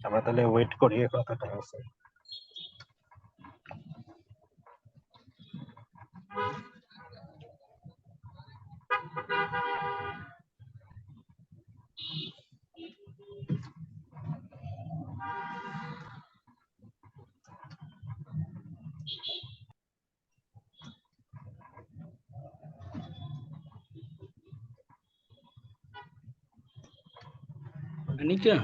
আমরা তাহলে ওয়েট করি কতটা আছে। Anika?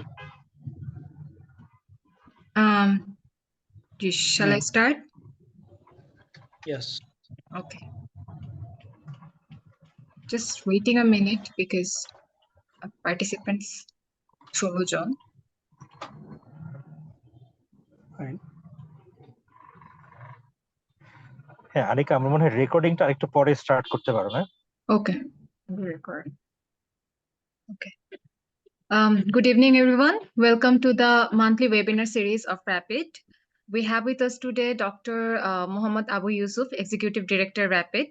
Shall I start? Yes. Okay. Just waiting a minute because participants Cholo John. Fine. হ্যাঁ আনিকা, আমার মনে হয় রেকর্ডিংটা আরেকটু পরে স্টার্ট করতে পারো না? Okay. Record. Okay. Good evening, everyone. Welcome to the monthly webinar series of RAPID. We have with us today Dr. Muhammad Abu Yusuf, Executive Director, RAPID,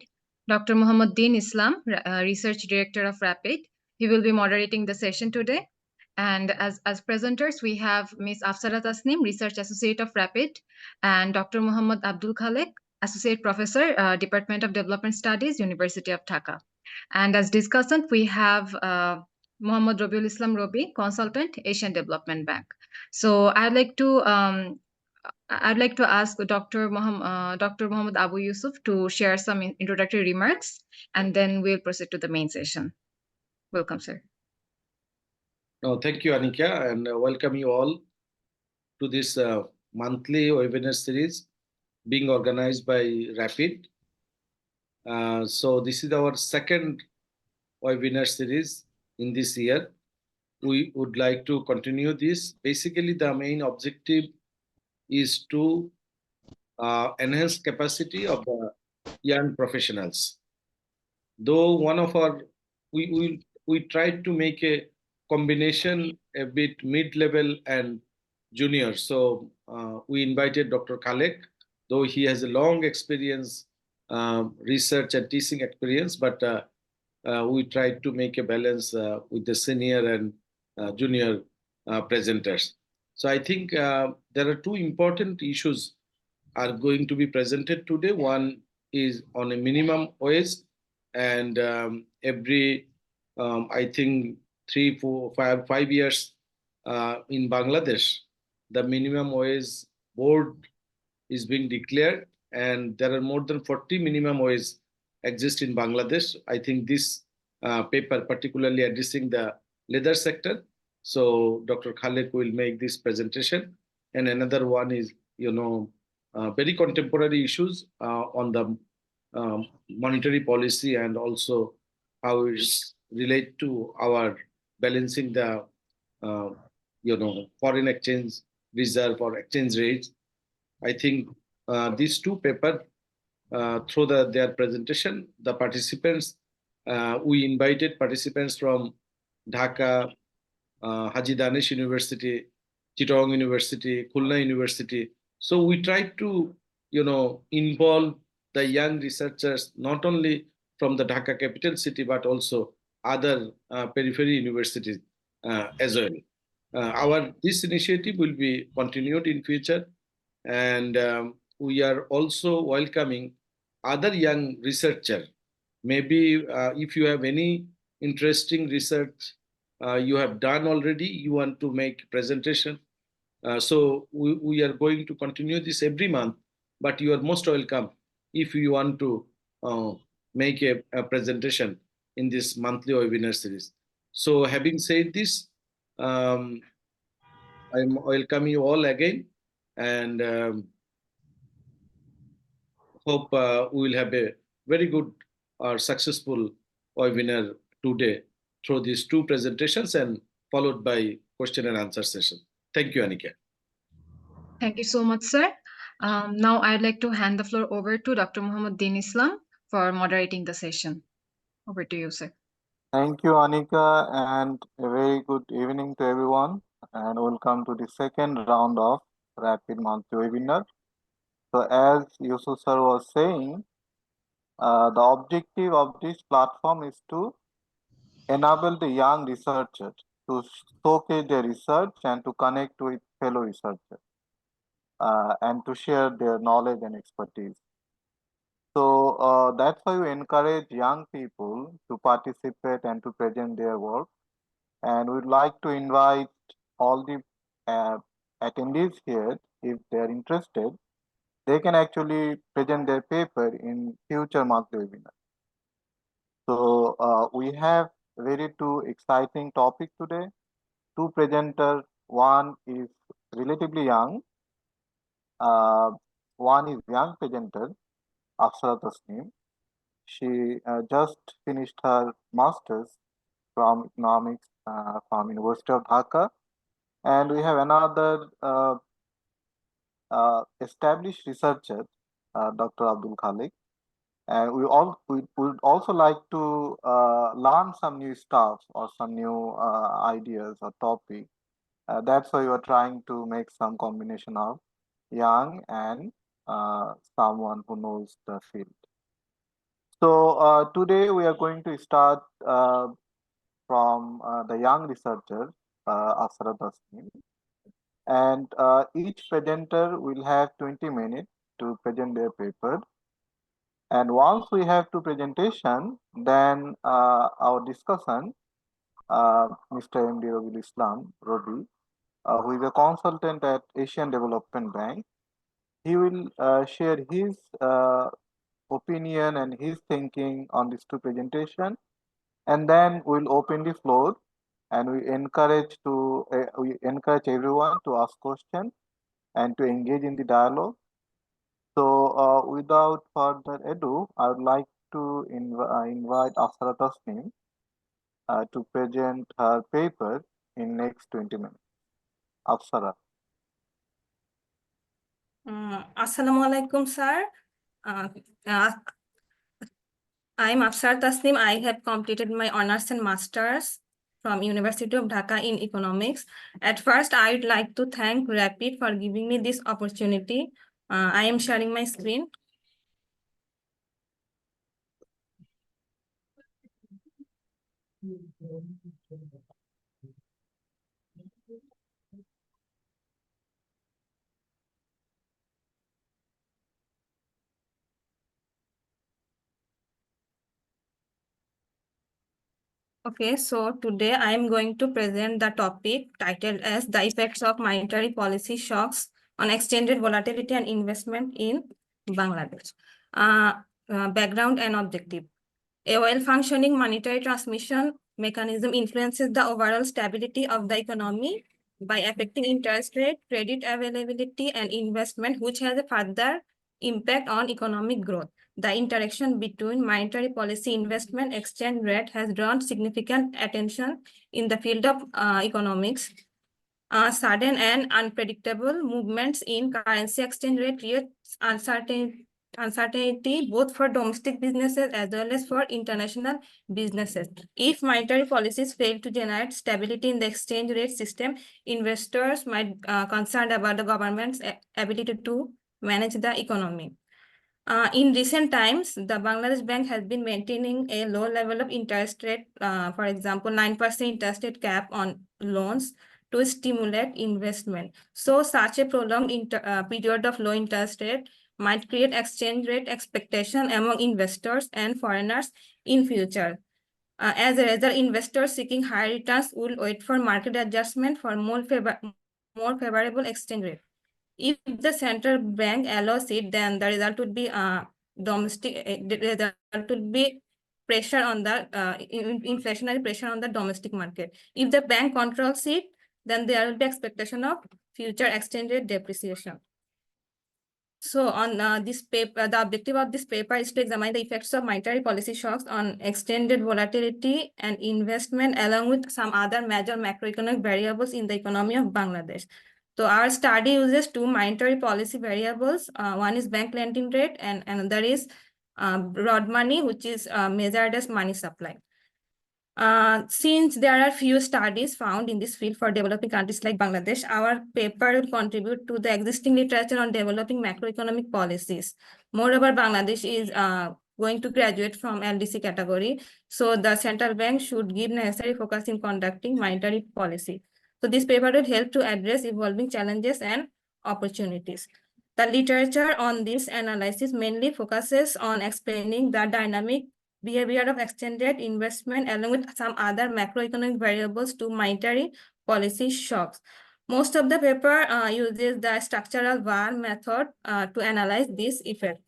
Dr. Muhammad Din Islam, Research Director of RAPID. He will be moderating the session today. And as presenters, we have Ms. Afsarat Tasnim, Research Associate of RAPID, and Dr. Muhammad Abdul Khalek, Associate Professor, Department of Development Studies, University of Dhaka. And as discussant, we have Muhammad Rabiul Islam Robi, Consultant, Asian Development Bank. So I'd like to ask Dr. Muhammad Abu Yusuf to share some introductory remarks, and then we'll proceed to the main session. Welcome, sir. Thank you, Anika, and welcome you all to this monthly webinar series being organized by RAPID. So this is our second webinar series in this year. We would like to continue this. Basically, the main objective is to enhance capacity of the young professionals. Though one of our, we tried to make a combination a bit mid-level and junior. So we invited Dr. Khalek, though he has a long experience, research and teaching experience, but we tried to make a balance with the senior and junior presenters. So I think there are two important issues are going to be presented today. One is on a minimum wage, and every I think 3, 4, 5 years in Bangladesh, the minimum wage board is being declared, and there are more than 40 minimum wage exist in Bangladesh. I think this paper particularly addressing the leather sector. So Dr. Khalek will make this presentation, and another one is very contemporary issues on the monetary policy and also how it's relate to our balancing the foreign exchange reserve or exchange rates. I think these two papers through their presentation, the participants, we invited participants from Dhaka, Haji Danish University, Chittagong University, Khulna University. So we tried to, involve the young researchers, not only from the Dhaka capital city, but also other periphery universities as well. This initiative will be continued in future, and we are also welcoming other young researchers. Maybe if you have any interesting research you have done already, you want to make presentation. So we are going to continue this every month, but you are most welcome if you want to make a presentation in this monthly webinar series. So having said this, I welcome you all again, and hope we will have a very good or successful webinar today through these two presentations and followed by question and answer session. Thank you, Anika. Thank you so much, sir. Now I'd like to hand the floor over to Dr. Muhammad Din Islam for moderating the session. Over to you, sir. Thank you, Anika, and a very good evening to everyone, and welcome to the second round of Rapid Monthly Webinar. So as Yusuf sir was saying, the objective of this platform is to enable the young researchers to to showcase their research and to connect with fellow researchers and to share their knowledge and expertise. So that's why we encourage young people to participate and to present their work. And we'd like to invite all the attendees here, if they're interested, they can actually present their paper in future monthly webinars. So we have very two exciting topics today. Two presenters, one is relatively young, one is young presenter, Afsara Tasneem. She just finished her master's from economics from University of Dhaka, and we have another established researcher, Dr. Abdul Khalik. And we would also like to learn some new stuff or some new ideas or topic. That's why we are trying to make some combination of young and someone who knows the field. So today we are going to start from the young researcher, Afsara Tasneem. And each presenter will have 20 minutes to present their paper. And once we have two presentation, then our discussion, Mr. M.D. Robiul Islam, Robi, who is a consultant at Asian Development Bank, he will share his opinion and his thinking on these two presentation, and then we'll open the floor, and we encourage everyone to ask questions and to engage in the dialogue. So without further ado, I would like to invite Afsara Tasneem to present her paper in next 20 minutes. Afsara. Assalamu alaikum, sir. I'm Afsara Tasneem. I have completed my honors and masters from University of Dhaka in economics. At first, I would like to thank Rapid for giving me this opportunity. I am sharing my screen. Okay, so today I am going to present the topic titled as the effects of monetary policy shocks on exchange rate volatility and investment in Bangladesh. Background and objective. A well-functioning monetary transmission mechanism influences the overall stability of the economy by affecting interest rate, credit availability, and investment, which has a further impact on economic growth. The interaction between monetary policy, investment, exchange rate has drawn significant attention in the field of economics. Sudden and unpredictable movements in currency exchange rate creates uncertainty both for domestic businesses as well as for international businesses. If monetary policies fail to generate stability in the exchange rate system, investors might be concerned about the government's ability to manage the economy. In recent times, the Bangladesh Bank has been maintaining a low level of interest rate, for example, 9% interest rate cap on loans to stimulate investment. So such a prolonged period of low interest rate might create exchange rate expectation among investors and foreigners in future. As a result, investors seeking higher returns will wait for market adjustment for more favorable exchange rate. If the central bank allows it, then the result would be pressure on the inflationary pressure on the domestic market. If the bank controls it, then there will be expectation of future exchange rate depreciation. So on this paper, the objective of this paper is to examine the effects of monetary policy shocks on exchange rate volatility and investment, along with some other major macroeconomic variables in the economy of Bangladesh. So our study uses two monetary policy variables. One is bank lending rate and another is broad money, which is measured as money supply. Since there are few studies found in this field for developing countries like Bangladesh, our paper will contribute to the existing literature on developing macroeconomic policies. Moreover, Bangladesh is going to graduate from LDC category. So the central bank should give necessary focus in conducting monetary policy. So this paper will help to address evolving challenges and opportunities. The literature on this analysis mainly focuses on explaining the dynamic behavior of exchange rate investment along with some other macroeconomic variables to monetary policy shocks. Most of the paper uses the structural VAR method to analyze this effect.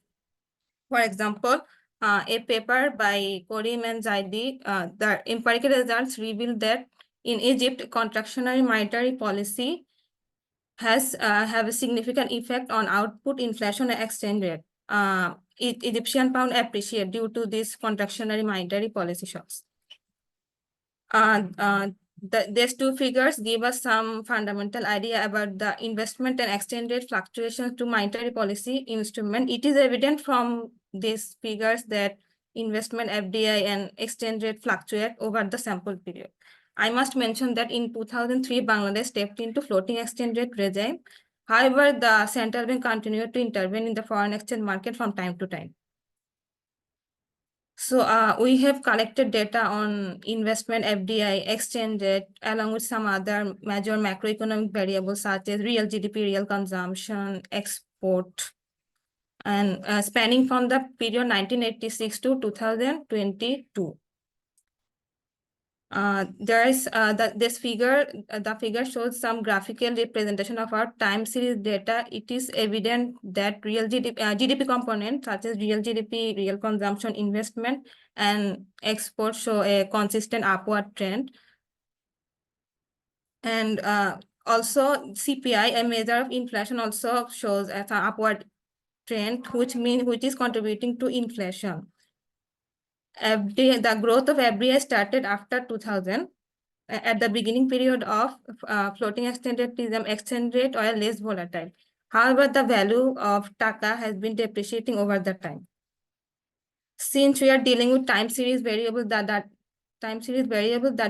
For example, a paper by Korim and Zaidi, the empirical results reveal that in Egypt, contractionary monetary policy has have a significant effect on output, inflation, and exchange rate. Egyptian pound appreciate due to these contractionary monetary policy shocks. These two figures give us some fundamental idea about the investment and exchange rate fluctuations to monetary policy instrument. It is evident from these figures that investment, FDI, and exchange rate fluctuate over the sample period. I must mention that in 2003, Bangladesh stepped into floating exchange rate regime. However, the central bank continued to intervene in the foreign exchange market from time to time. So we have collected data on investment, FDI, exchange rate, along with some other major macroeconomic variables such as real GDP, real consumption, export, and spanning from the period 1986 to 2022. This figure, the figure shows some graphical representation of our time series data. It is evident that real GDP components such as real GDP, real consumption, investment, and export show a consistent upward trend. And also CPI, a measure of inflation, also shows an upward trend, which is contributing to inflation. The growth of FDI started after 2000. At the beginning period of floating exchange rate were less volatile. However, the value of taka has been depreciating over the time. Since we are dealing with time series variable, the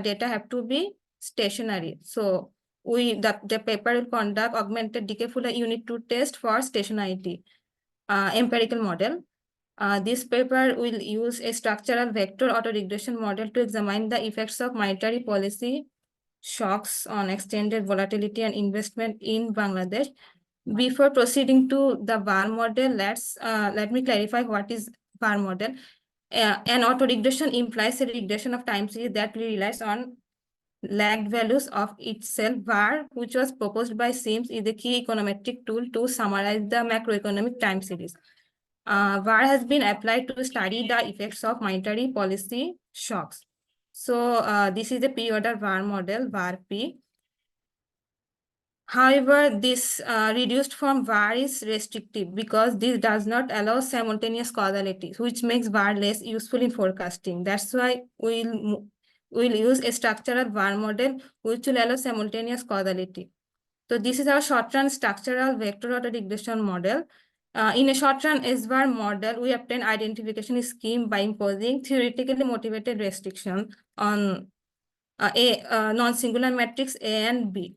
data have to be stationary. So the paper will conduct augmented decay Fuller unit 2 test for stationarity empirical model. This paper will use a structural vector autoregression model to examine the effects of monetary policy shocks on exchange rate volatility and investment in Bangladesh. Before proceeding to the VAR model, let me clarify what is VAR model. An autoregression implies a regression of time series that relies on lagged values of itself. VAR, which was proposed by Sims, is a key econometric tool to summarize the macroeconomic time series. VAR has been applied to study the effects of monetary policy shocks. So this is the pre-order VAR model, VAR-P. However, this reduced form VAR is restrictive because this does not allow simultaneous causality, which makes VAR less useful in forecasting. That's why we'll use a structural VAR model, which will allow simultaneous causality. So this is our short-run structural vector autoregression model. In a short-run S-bar model, we obtain identification scheme by imposing theoretically motivated restriction on a non-singular matrix A and B.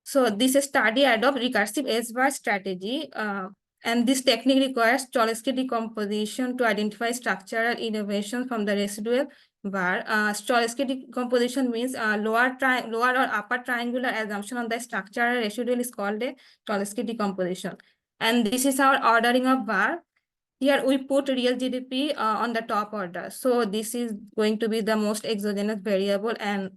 So this study adopts recursive S-bar strategy, and this technique requires Cholesky decomposition to identify structural innovations from the residual bar. Cholesky decomposition means lower or upper triangular assumption on the structural residual is called a Cholesky decomposition. And this is our ordering of bar. Here we put real GDP on the top order. So this is going to be the most exogenous variable, and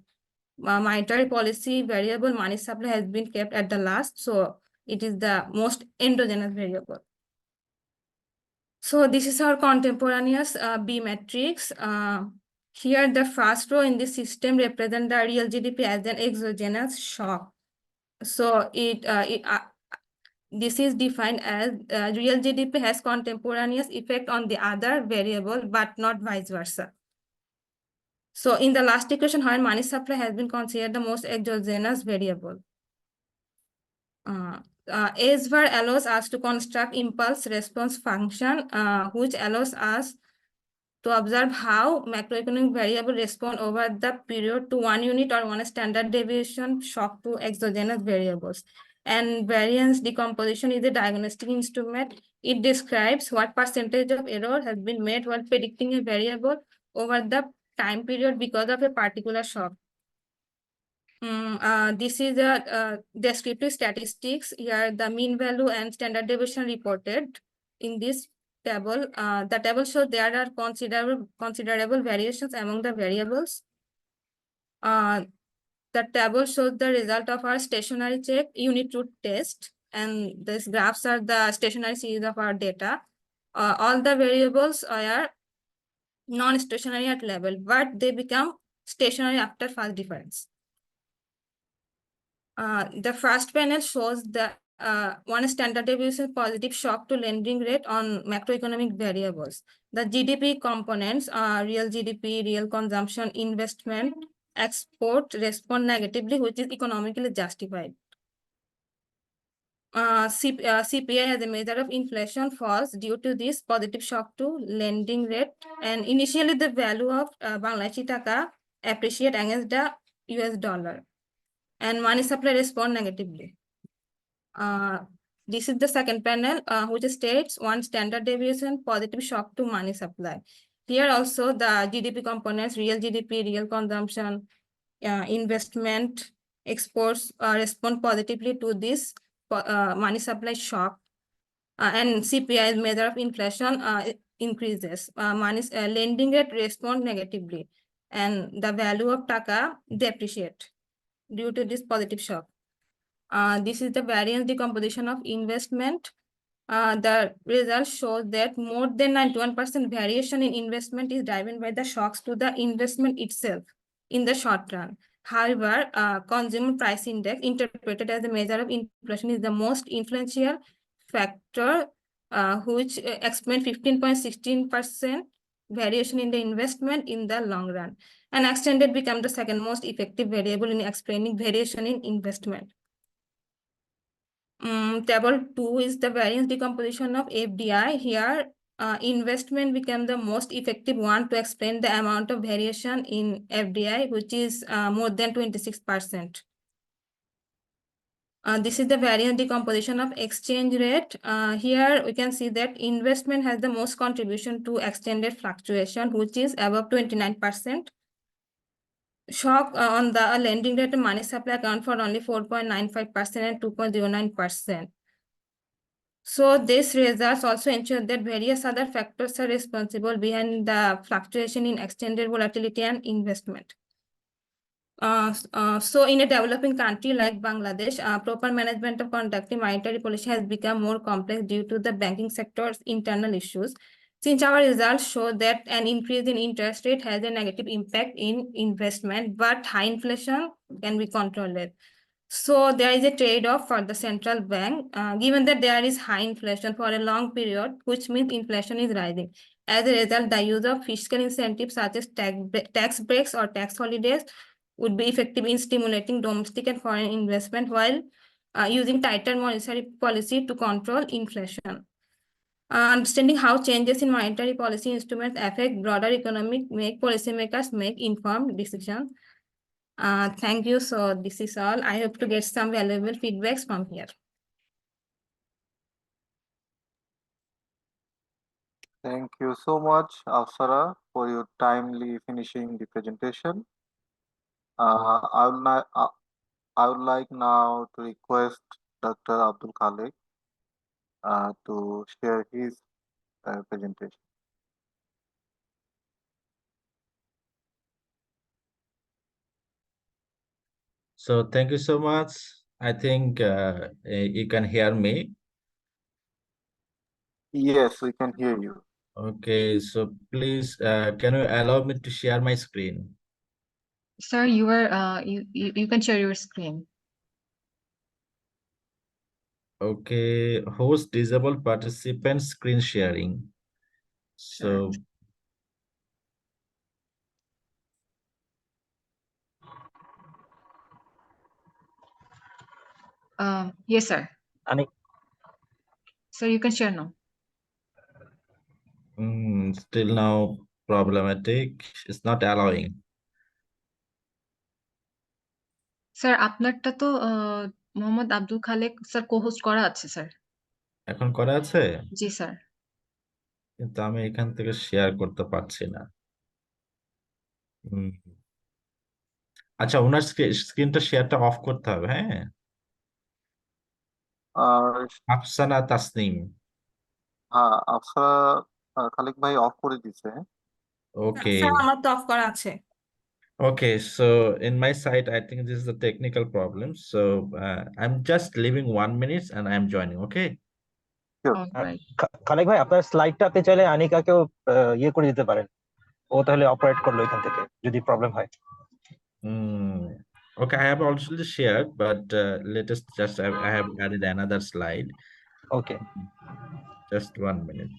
monetary policy variable money supply has been kept at the last. So it is the most endogenous variable. So this is our contemporaneous B matrix. Here the first row in this system represent the real GDP as an exogenous shock. So this is defined as real GDP has contemporaneous effect on the other variable, but not vice versa. So in the last equation, where money supply has been considered the most exogenous variable. S-var allows us to construct impulse response function, which allows us to observe how macroeconomic variable respond over the period to one unit or one standard deviation shock to exogenous variables. And variance decomposition is a diagnostic instrument. It describes what percentage of error has been made while predicting a variable over the time period because of a particular shock. This is a descriptive statistics. Here, the mean value and standard deviation reported in this table. The table shows there are considerable variations among the variables. The table shows the result of our stationary check unit root test, and these graphs are the stationary series of our data. All the variables are non-stationary at level, but they become stationary after fast difference. The first panel shows the one standard deviation positive shock to lending rate on macroeconomic variables. The GDP components are real GDP, real consumption, investment, export respond negatively, which is economically justified. CPI as a measure of inflation falls due to this positive shock to lending rate. And initially the value of Bangladeshi taka appreciate against the US dollar. And money supply respond negatively. This is the second panel, which states one standard deviation positive shock to money supply. Here also the GDP components, real GDP, real consumption, investment, exports respond positively to this money supply shock. And CPI measure of inflation increases. Lending rate respond negatively, and the value of taka depreciate due to this positive shock. This is the variance decomposition of investment. The result shows that more than 91% variation in investment is driven by the shocks to the investment itself in the short run. However, consumer price index, interpreted as a measure of inflation, is the most influential factor, which explains 15.16% variation in the investment in the long run. And extended become the second most effective variable in explaining variation in investment. Table 2 is the variance decomposition of FDI. Here, investment became the most effective one to explain the amount of variation in FDI, which is more than 26%. This is the variance decomposition of exchange rate. Here we can see that investment has the most contribution to extended fluctuation, which is above 29%. Shock on the lending rate and money supply account for only 4.95% and 2.09%. So these results also ensure that various other factors are responsible behind the fluctuation in extended volatility and investment. So in a developing country like Bangladesh, proper management of conducting monetary policy has become more complex due to the banking sector's internal issues. Since our results show that an increase in interest rate has a negative impact in investment, but high inflation can be controlled. So there is a trade-off for the central bank, given that there is high inflation for a long period, which means inflation is rising. As a result, the use of fiscal incentives such as tax breaks or tax holidays would be effective in stimulating domestic and foreign investment while using tighter monetary policy to control inflation. Understanding how changes in monetary policy instruments affect broader economic make policymakers make informed decisions. Thank you. So this is all. I hope to get some valuable feedbacks from here. Thank you so much, Afsara, for your timely finishing the presentation. I would like now to request Dr. Abdul Khalik to share his presentation. So thank you so much. I think you can hear me. Yes, we can hear you. Okay, so please, can you allow me to share my screen? Sir, you can share your screen. Okay, host disable participant screen sharing. So Yes, sir. Anik, So you can share now. still now problematic. It's not allowing. Sir আপনারটা তো Mohammad Abdul Khalek sir co-host করা আছে sir. এখন করা আছে, জি sir. কিন্তু আমি এখান থেকে শেয়ার করতে পারছি না। হুম। আচ্ছা, ওনার স্ক্রিনটা শেয়ারটা অফ করতে হবে, হ্যাঁ। আর আফসানা তাসনিম। হ্যাঁ, আফসারা খালিক ভাই অফ করে দিছে। ওকে, স্যার আমার তো অফ করা আছে। okay, so in my side I think this is a technical problem, so I'm just leaving 1 minute and I'm joining, okay. Alright. Khalek ভাই আপনার স্লাইডটাতে চাইলে আনিকাকেও ইয়ে করে দিতে পারেন, ও তাহলে অপারেট করলো এখান থেকে যদি প্রবলেম হয়। Okay, I have already shared, but let us just I have added another slide. Okay, Just 1 minute.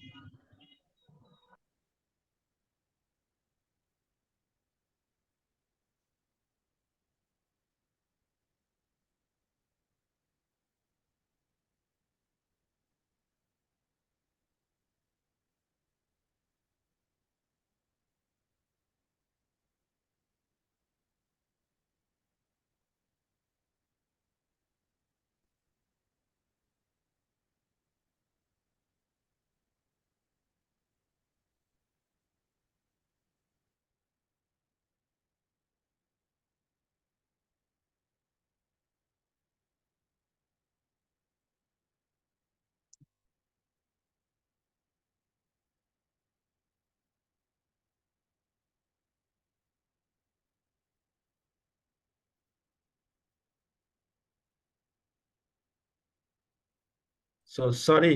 So sorry.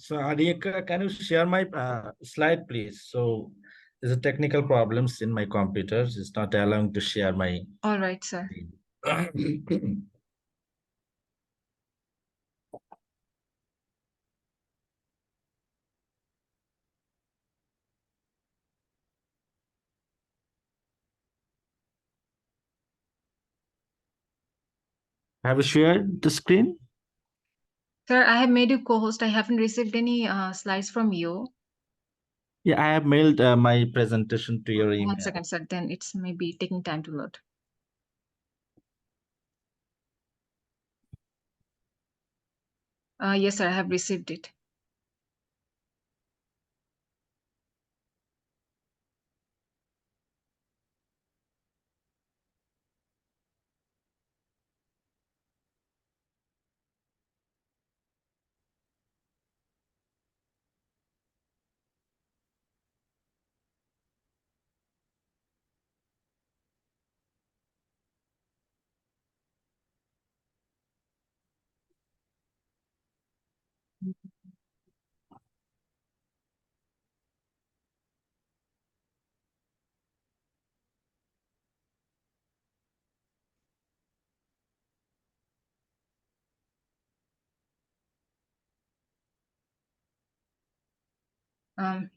So Arika, can you share my slide, please? So there's a technical problems in my computer. It's not allowing to share my alright sir. screen. Have you shared the screen? Sir, I have made you co-host. I haven't received any slides from you. Yeah, I have mailed my presentation to your email. 1 second, sir. Then it's maybe taking time to load. Yes, sir. I have received it.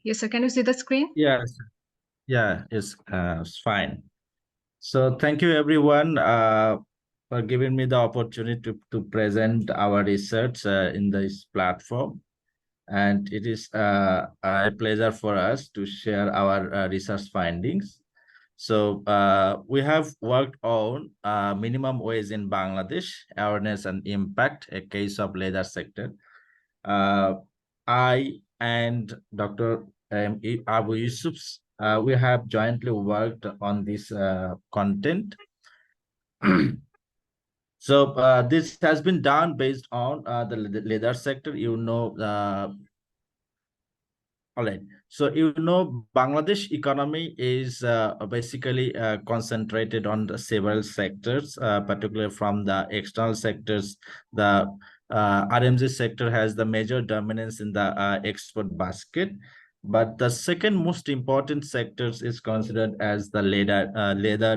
Yes, sir. Can you see the screen? Yes. Yeah, it's fine. So thank you everyone for giving me the opportunity to present our research in this platform. And it is a pleasure for us to share our research findings. So we have worked on minimum wage in Bangladesh, awareness and impact, a case of leather sector. I and Dr. Abu Yusuf, we have jointly worked on this content. So this has been done based on the leather sector. All right. So, Bangladesh economy is basically concentrated on the several sectors, particularly from the external sectors. The RMG sector has the major dominance in the export basket. But the second most important sectors is considered as the leather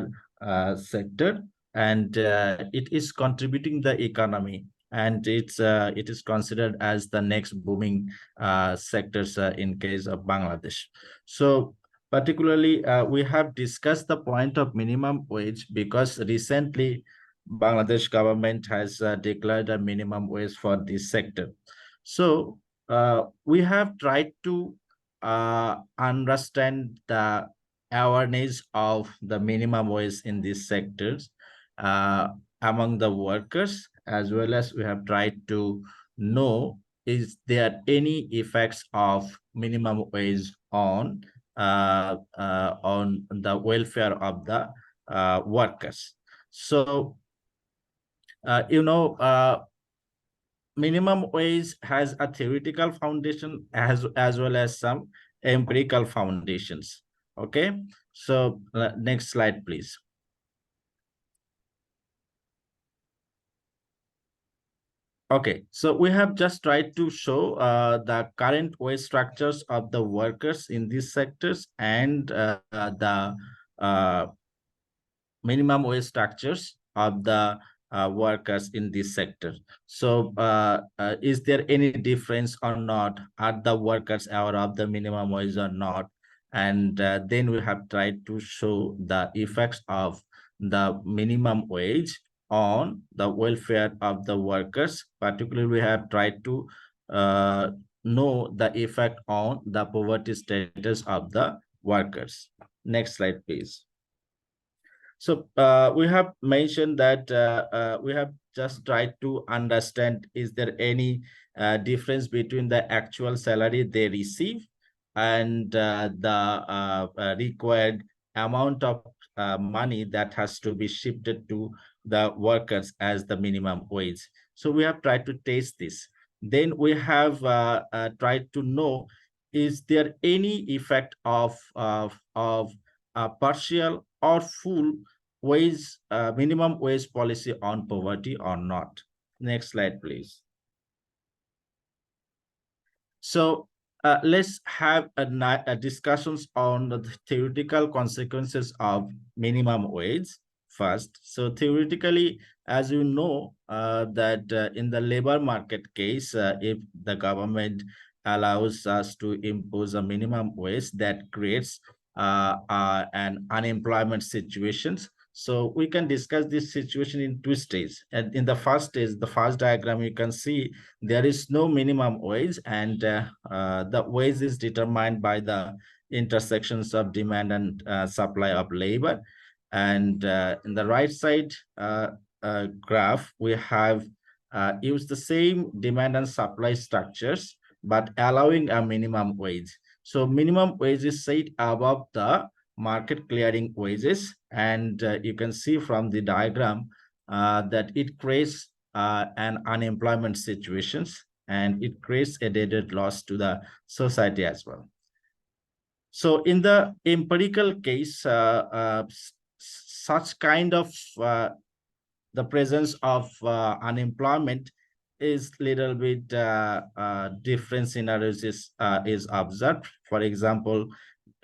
sector, and it is contributing the economy, and it is considered as the next booming sectors in case of Bangladesh. So particularly, we have discussed the point of minimum wage because recently Bangladesh government has declared a minimum wage for this sector. So we have tried to understand the awareness of the minimum wage in these sectors among the workers as well as we have tried to know is there any effects of minimum wage on the welfare of the workers. So minimum wage has a theoretical foundation as well as some empirical foundations. Okay, so next slide, please. Okay, so we have just tried to show the current wage structures of the workers in these sectors and the minimum wage structures of the workers in this sector. So is there any difference or not? Are the workers aware of the minimum wage or not? And then we have tried to show the effects of the minimum wage on the welfare of the workers. Particularly, we have tried to know the effect on the poverty status of the workers. Next slide, please. So we have mentioned that we have just tried to understand, is there any difference between the actual salary they receive and the required amount of money that has to be shifted to the workers as the minimum wage. So we have tried to test this. Then we have tried to know, is there any effect of partial or full wage minimum wage policy on poverty or not? Next slide, please. So let's have a discussions on the theoretical consequences of minimum wage first. So theoretically, as you know, that in the labor market case, if the government allows us to impose a minimum wage, that creates an unemployment situations. So we can discuss this situation in two stages. And in the first stage, the first diagram, you can see there is no minimum wage, and the wage is determined by the intersections of demand and supply of labor. And in the right side graph, we have used the same demand and supply structures, but allowing a minimum wage. So minimum wage is set above the market clearing wages, and you can see from the diagram that it creates an unemployment situations, and it creates a debt loss to the society as well. So in the empirical case, such kind of the presence of unemployment is little bit different scenarios is observed. For example,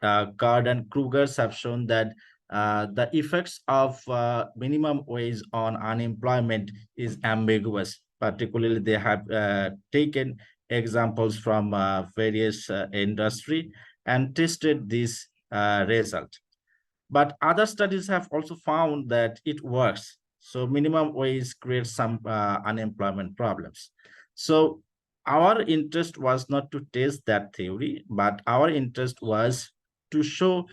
Card and Krugers have shown that the effects of minimum wage on unemployment is ambiguous. Particularly, they have taken examples from various industry and tested this result. But other studies have also found that it works. So minimum wage creates some unemployment problems. So our interest was not to test that theory, but our interest was to show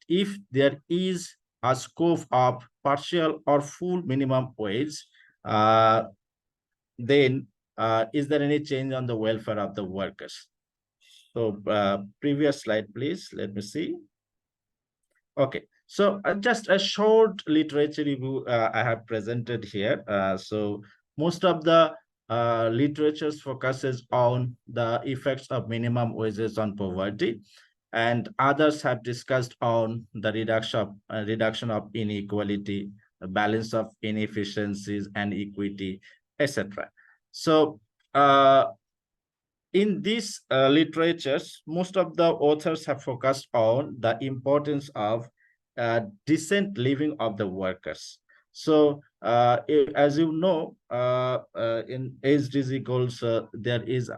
if there is a scope of partial or full minimum wage, then is there any change on the welfare of the workers? So previous slide, please. Let me see. Okay, so just a short literature review I have presented here. So most of the literature focuses on the effects of minimum wages on poverty, and others have discussed on the reduction of inequality, the balance of inefficiencies and equity, etc. So in these literatures, most of the authors have focused on the importance of decent living of the workers. So as you know, in SDG goals, there is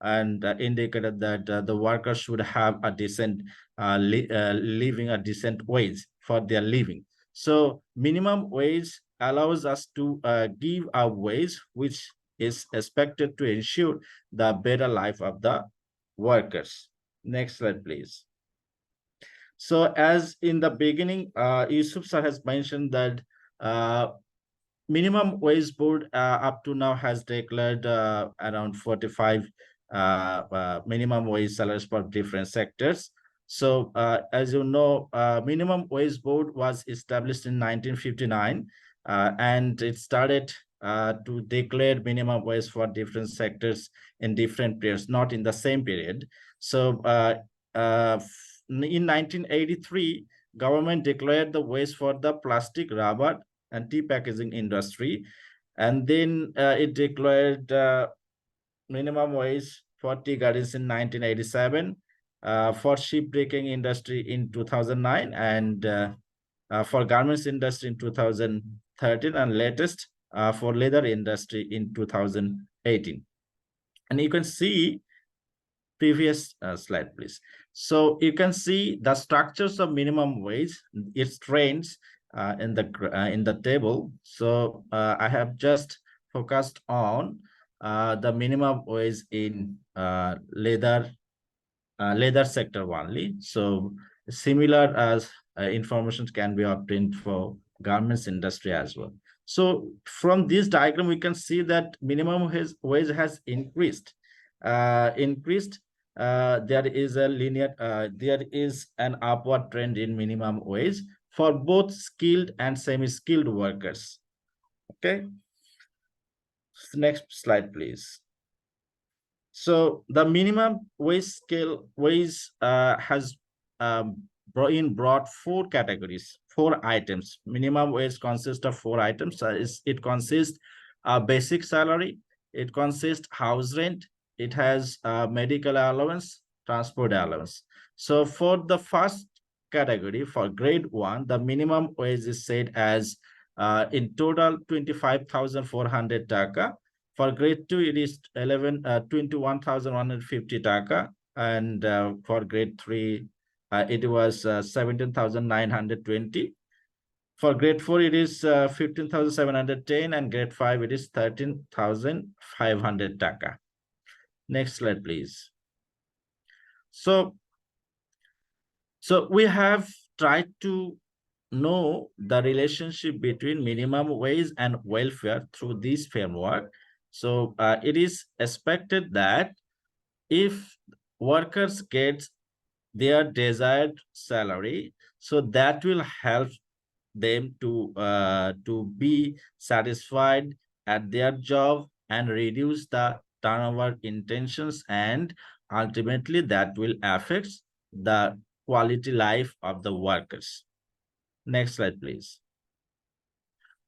an indicator that the workers should have a decent living, a decent wage for their living. So minimum wage allows us to give a wage which is expected to ensure the better life of the workers. Next slide, please. So as in the beginning, Yusuf sir has mentioned that minimum wage board up to now has declared around 45 minimum wage salaries for different sectors. So as you know, minimum wage board was established in 1959, and it started to declare minimum wage for different sectors in different periods, not in the same period. So in 1983, government declared the wage for the plastic, rubber, and tea packaging industry, and then it declared minimum wage for tea gardens in 1987, for shipbreaking industry in 2009, and for garments industry in 2013, and latest for leather industry in 2018. And you can see previous slide, please. So you can see the structures of minimum wage, its trends in the table. So I have just focused on the minimum wage in leather sector only. So similar as information can be obtained for garments industry as well. So from this diagram, we can see that minimum wage has increased. There is a linear, there is an upward trend in minimum wage for both skilled and semi-skilled workers. Okay. Next slide, please. So the minimum wage scale has brought four categories, 4 items. Minimum wage consists of 4 items. It consists basic salary, it consists house rent, it has medical allowance, transport allowance. So for the first category, for grade 1, the minimum wage is set as in total 25,400 taka. For grade 2, it is 21,150 taka, and for grade 3, it was 17,920. For grade 4, it is 15,710, and grade 5, it is 13,500 taka. Next slide, please. So we have tried to know the relationship between minimum wage and welfare through this framework. So it is expected that if workers get their desired salary, so that will help them to be satisfied at their job and reduce the turnover intentions, and ultimately that will affect the quality life of the workers. Next slide, please.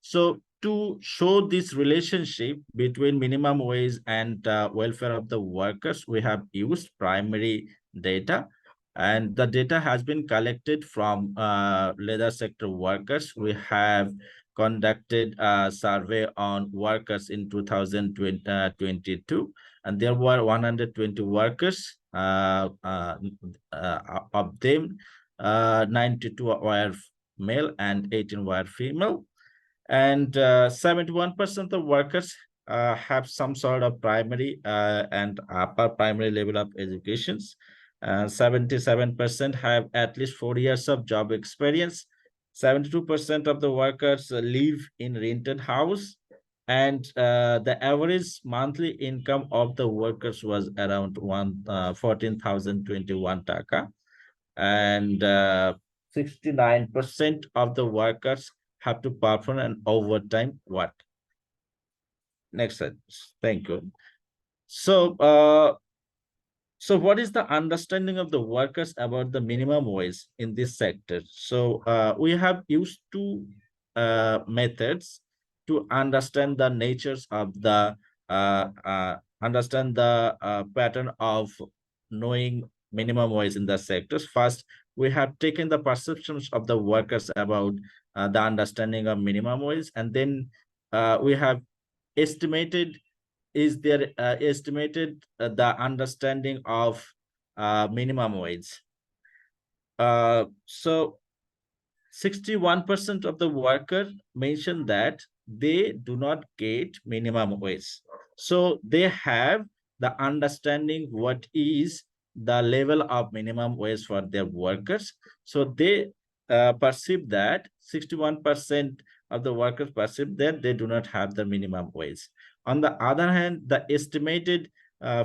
So to show this relationship between minimum wage and welfare of the workers, we have used primary data, and the data has been collected from leather sector workers. We have conducted a survey on workers in 2022, and there were 120 workers. Of them, 92 were male and 18 were female. And 71% of workers have some sort of primary and upper primary level of educations. 77% have at least 4 years of job experience. 72% of the workers live in rented house, and the average monthly income of the workers was around 14,021 taka, and 69% of the workers have to perform an overtime work. Next slide. Thank you. So what is the understanding of the workers about the minimum wage in this sector? So we have used 2 methods to understand the natures of the pattern of knowing minimum wage in the sectors. First, we have taken the perceptions of the workers about the understanding of minimum wage, and then we have estimated the understanding of minimum wage. So 61% of the workers mentioned that they do not get minimum wage. So they have the understanding what is the level of minimum wage for their workers. So they perceive that 61% of the workers perceive that they do not have the minimum wage. On the other hand, the estimated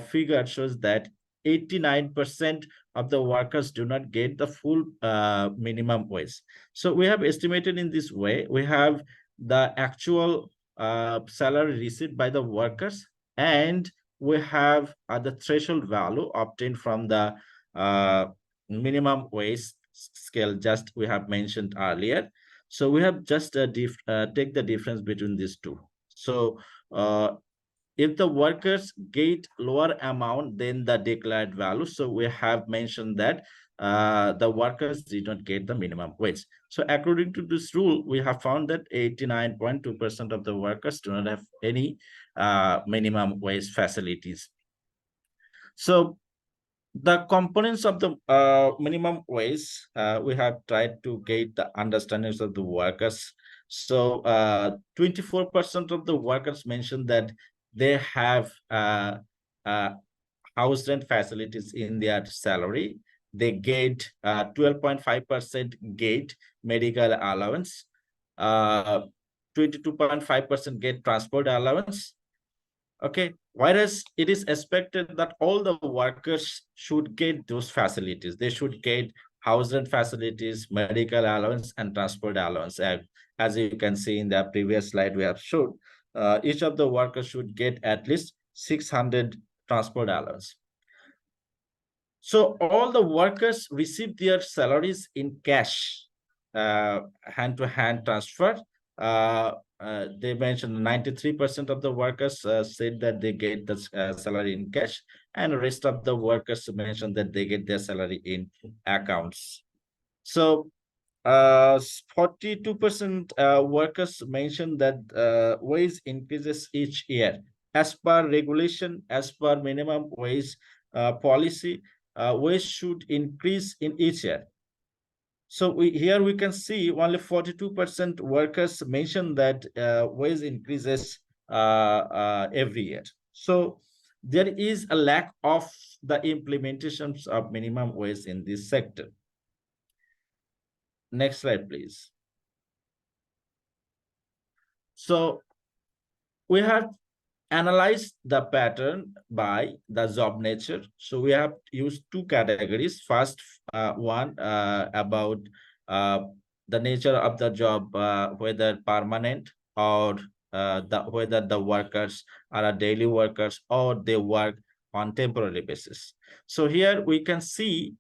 figure shows that 89% of the workers do not get the full minimum wage. So we have estimated in this way. We have the actual salary received by the workers, and we have the threshold value obtained from the minimum wage scale just we have mentioned earlier. So we have just take the difference between these two. So if the workers get lower amount than the declared value, so we have mentioned that the workers did not get the minimum wage. So according to this rule, we have found that 89.2% of the workers do not have any minimum wage facilities. So the components of the minimum wage, we have tried to get the understandings of the workers. So 24% of the workers mentioned that they have house rent facilities in their salary. They get 12.5% get medical allowance, 22.5% get transport allowance. Okay, whereas it is expected that all the workers should get those facilities. They should get house rent facilities, medical allowance, and transport allowance. As you can see in the previous slide we have showed, each of the workers should get at least 600 transport allowance. So all the workers receive their salaries in cash, hand-to-hand transfer. They mentioned 93% of the workers said that they get the salary in cash, and the rest of the workers mentioned that they get their salary in accounts. So 42% workers mentioned that wage increases each year. As per regulation, as per minimum wage policy, wage should increase in each year. So here we can see only 42% workers mention that wage increases every year. So there is a lack of the implementations of minimum wage in this sector. Next slide, please. So we have analyzed the pattern by the job nature. So we have used two categories. First one about the nature of the job, whether permanent or whether the workers are daily workers or they work on temporary basis. So here we can see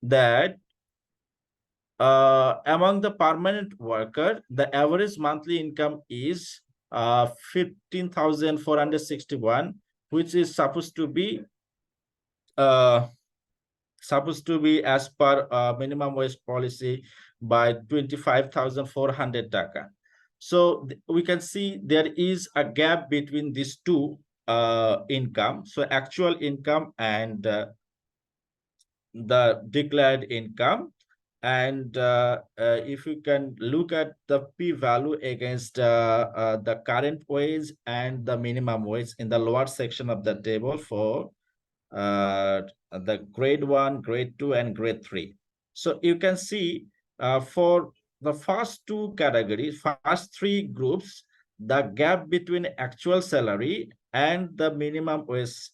that among the permanent worker, the average monthly income is 15,461, which is supposed to be as per minimum wage policy by 25,400 taka. So we can see there is a gap between these two income. So actual income and the declared income. And if you can look at the p-value against the current wage and the minimum wage in the lower section of the table for the grade 1, grade 2, and grade 3. So you can see for the first two categories, first three groups, the gap between actual salary and the minimum wage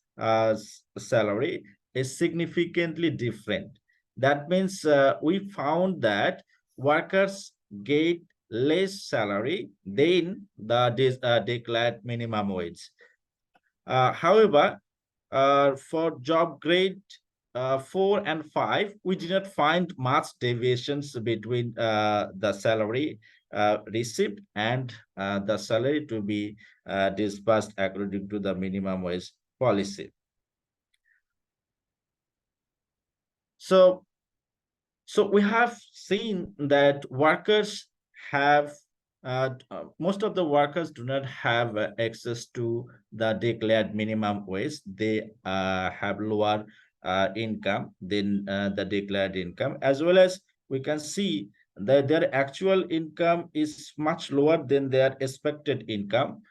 salary is significantly different. That means we found that workers get less salary than the declared minimum wage. However, for job grade 4 and 5, we did not find much deviations between the salary received and the salary to be disbursed according to the minimum wage policy. So we have seen that workers have, most of the workers do not have access to the declared minimum wage. They have lower income than the declared income, as well as we can see that their actual income is much lower than their expected income.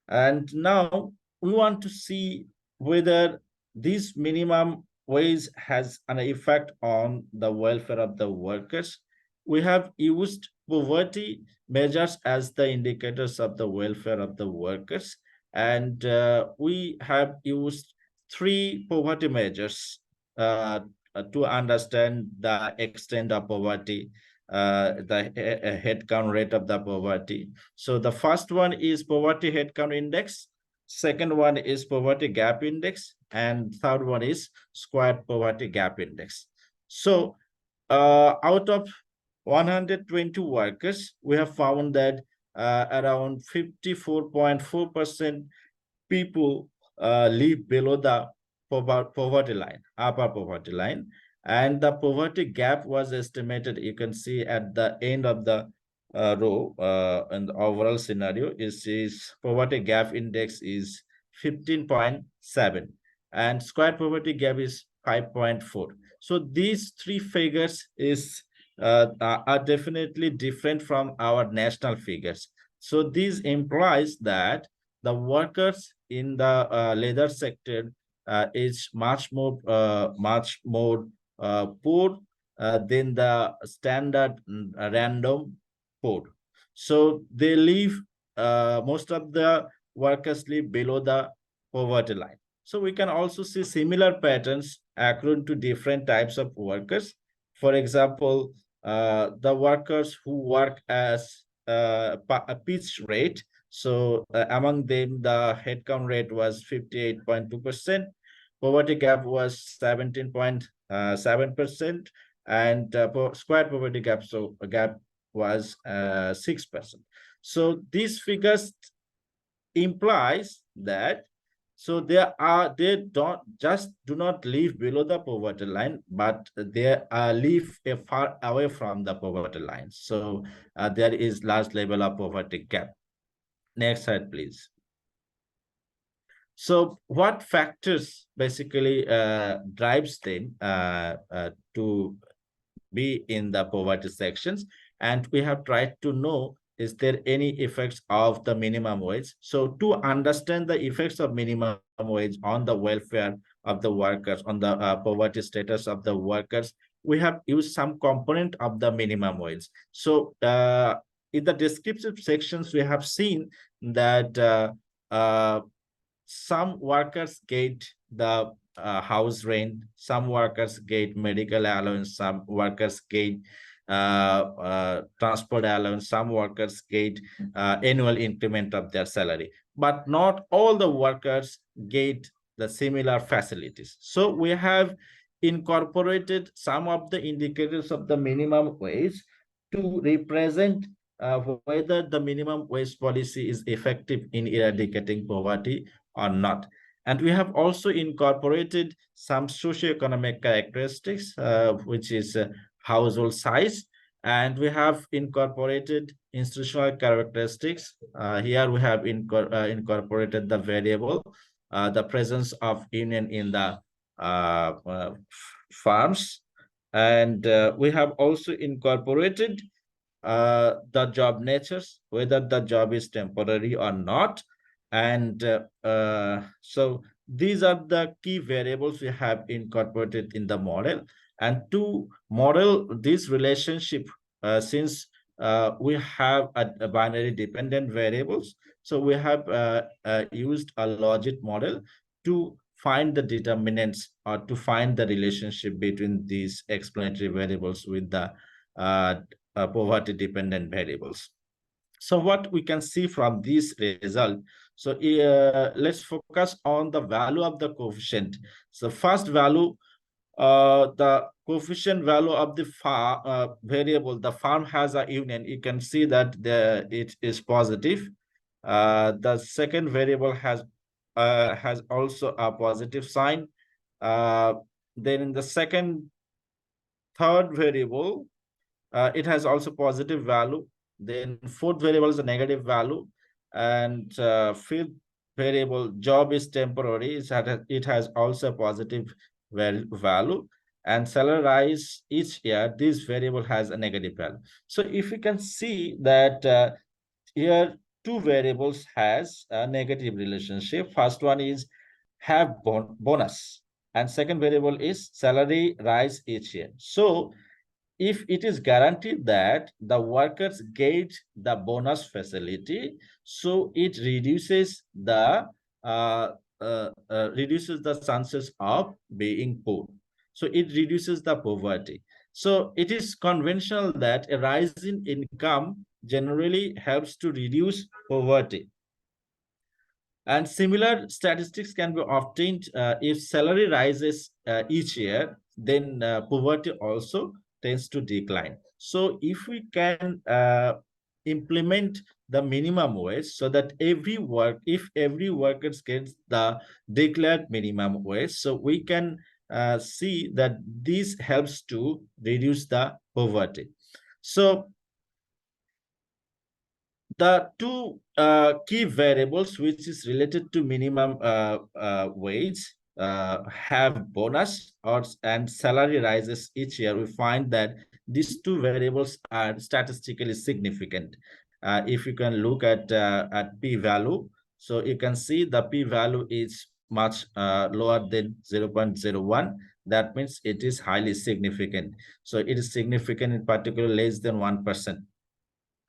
And now we want to see whether this minimum wage has an effect on the welfare of the workers. We have used poverty measures as the indicators of the welfare of the workers. And we have used 3 poverty measures to understand the extent of poverty, the headcount rate of the poverty. So the first one is poverty headcount index. Second one is poverty gap index, and third one is squared poverty gap index. So out of 120 workers, we have found that around 54.4% people live below the poverty line, upper poverty line, and the poverty gap was estimated. You can see at the end of the row in the overall scenario is poverty gap index is 15.7 and square poverty gap is 5.4. So these 3 figures are definitely different from our national figures. So this implies that the workers in the leather sector is much more poor than the standard random poor. So they live, most of the workers live below the poverty line. So we can also see similar patterns accruing to different types of workers. For example, the workers who work as a pitch rate. So among them, the headcount rate was 58.2%. Poverty gap was 17.7%, and square poverty gap was 6%. So these figures implies that they do not live below the poverty line, but they live far away from the poverty line. So there is large level of poverty gap. Next slide, please. So what factors basically drives them to be in the poverty sections? And we have tried to know, is there any effects of the minimum wage? So to understand the effects of minimum wage on the welfare of the workers, on the poverty status of the workers, we have used some component of the minimum wage. So in the descriptive sections, we have seen that some workers get the house rent, some workers get medical allowance, some workers get transport allowance, some workers get annual increment of their salary, but not all the workers get the similar facilities. So we have incorporated some of the indicators of the minimum wage to represent whether the minimum wage policy is effective in eradicating poverty or not. And we have also incorporated some socioeconomic characteristics, which is household size, and we have incorporated institutional characteristics. Here we have incorporated the variable, the presence of union in the farms, and we have also incorporated the job natures, whether the job is temporary or not. And so these are the key variables we have incorporated in the model. And to model this relationship, since we have a binary dependent variables, so we have used a logit model to find the determinants or to find the relationship between these explanatory variables with the poverty dependent variables. So what we can see from this result, so let's focus on the value of the coefficient. So first value, the coefficient value of the variable, the farm has a union. You can see that it is positive. The second variable has also a positive sign. Then in the third variable, it has also positive value. Then fourth variable is a negative value, and fifth variable, job is temporary, it has also a positive value, and salary rise each year, this variable has a negative value. So if you can see that here 2 variables has a negative relationship. First one is have bonus, and second variable is salary rise each year. So if it is guaranteed that the workers get the bonus facility, so it reduces the chances of being poor. So it reduces the poverty. So it is conventional that a rise in income generally helps to reduce poverty. And similar statistics can be obtained if salary rises each year, then poverty also tends to decline. So if we can implement the minimum wage so that if every worker gets the declared minimum wage, so we can see that this helps to reduce the poverty. So the two key variables which is related to minimum wage have bonus and salary rises each year. We find that these two variables are statistically significant. If you can look at p-value, so you can see the p-value is much lower than 0.01. That means it is highly significant. So it is significant in particular less than 1%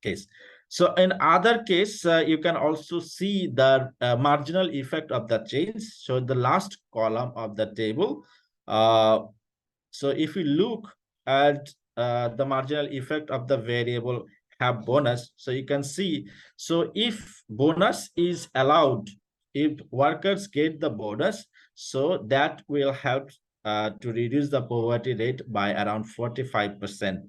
case. So in other case, you can also see the marginal effect of the change. So the last column of the table. So if you look at the marginal effect of the variable have bonus, so you can see, so if bonus is allowed, if workers get the bonus, so that will help to reduce the poverty rate by around 45%.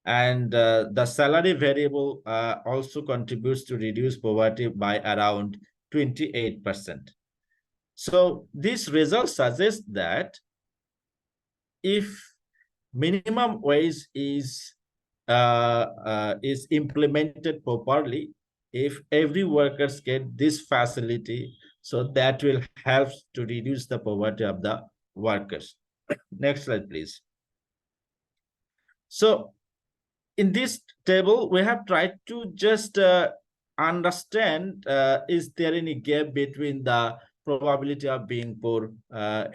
And the salary variable also contributes to reduce poverty by around 28%. So this result suggests that if minimum wage is implemented properly, if every workers get this facility, so that will help to reduce the poverty of the workers. Next slide, please. So in this table, we have tried to just understand, is there any gap between the probability of being poor